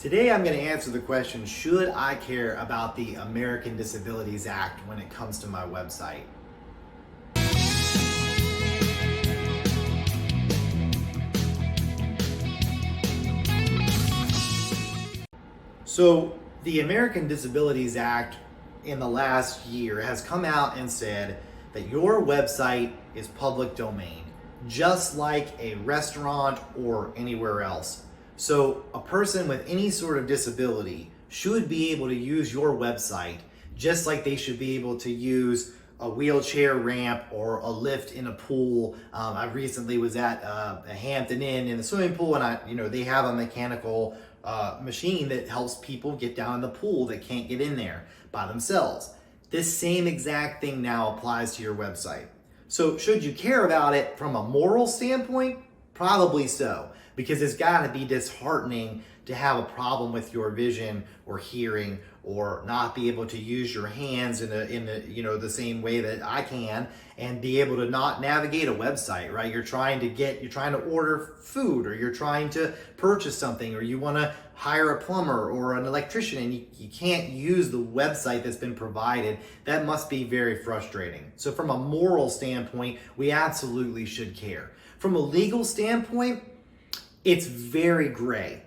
Today I'm going to answer the question, should I care about the American Disabilities Act when it comes to my website? So the American Disabilities Act in the last year has come out and said that your website is public domain, just like a restaurant or anywhere else. So a person with any sort of disability should be able to use your website just like they should be able to use a wheelchair ramp or a lift in a pool. I recently was at a Hampton Inn in the swimming pool, and they have a mechanical machine that helps people get down in the pool that can't get in there by themselves. This same exact thing now applies to your website. So should you care about it from a moral standpoint? Probably so, because it's got to be disheartening to have a problem with your vision or hearing, or not be able to use your hands in the same way that I can, and be able to not navigate a website, right? You're trying to order food, or you're trying to purchase something, or you want to hire a plumber or an electrician, and you can't use the website that's been provided. That must be very frustrating. So from a moral standpoint, we absolutely should care. From a legal standpoint, it's very gray.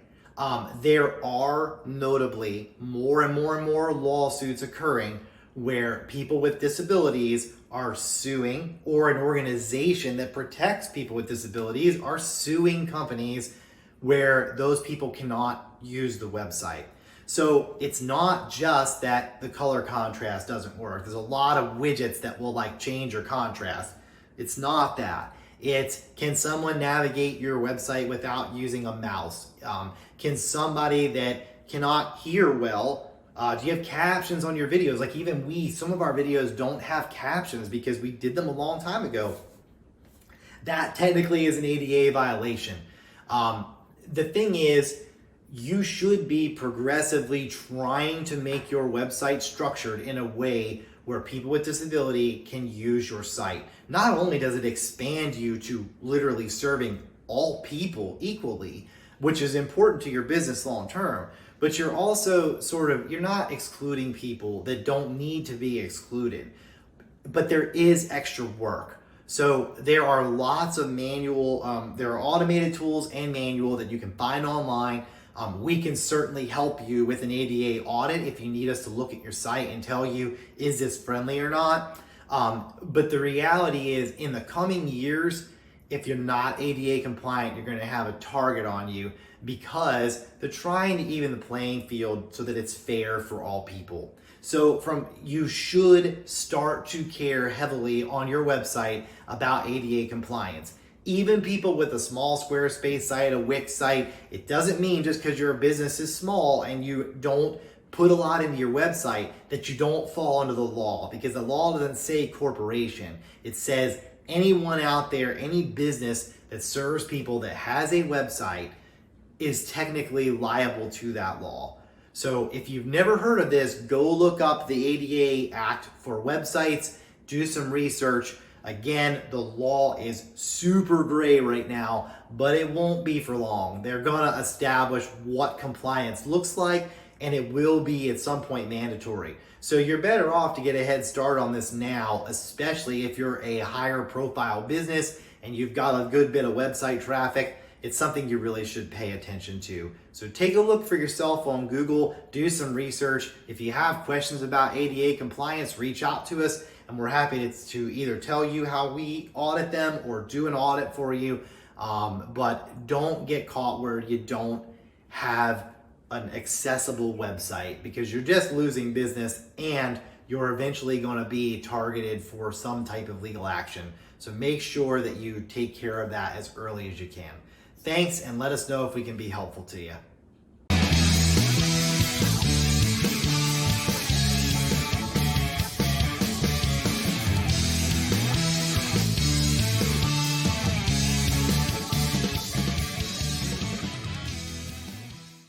There are notably more and more lawsuits occurring where people with disabilities are suing, or an organization that protects people with disabilities are suing companies where those people cannot use the website. So it's not just that the color contrast doesn't work. There's a lot of widgets that will change your contrast. It's not that. It's, can someone navigate your website without using a mouse? Can somebody that cannot hear well, do you have captions on your videos? Some of our videos don't have captions because we did them a long time ago. That technically is an ADA violation. The thing is, you should be progressively trying to make your website structured in a way where people with disability can use your site. Not only does it expand you to literally serving all people equally, which is important to your business long term, but you're also you're not excluding people that don't need to be excluded. But there is extra work. So there are lots of there are automated tools and manual that you can find online. We can certainly help you with an ADA audit if you need us to look at your site and tell you, is this friendly or not? But the reality is, in the coming years, if you're not ADA compliant, you're going to have a target on you, because they're trying to even the playing field so that it's fair for all people. So you should start to care heavily on your website about ADA compliance. Even people with a small Squarespace site, a Wix site, it doesn't mean just because your business is small and you don't put a lot into your website that you don't fall under the law, because the law doesn't say corporation. It says anyone out there, any business that serves people that has a website is technically liable to that law. So if you've never heard of this, go look up the ADA Act for websites, do some research. Again, the law is super gray right now, but it won't be for long. They're gonna establish what compliance looks like, and it will be at some point mandatory. So you're better off to get a head start on this now, especially if you're a higher profile business and you've got a good bit of website traffic. It's something you really should pay attention to. So take a look for yourself on Google, do some research. If you have questions about ADA compliance, reach out to us, and we're happy to either tell you how we audit them or do an audit for you. But don't get caught where you don't have an accessible website, because you're just losing business and you're eventually going to be targeted for some type of legal action. So make sure that you take care of that as early as you can. Thanks, and let us know if we can be helpful to you.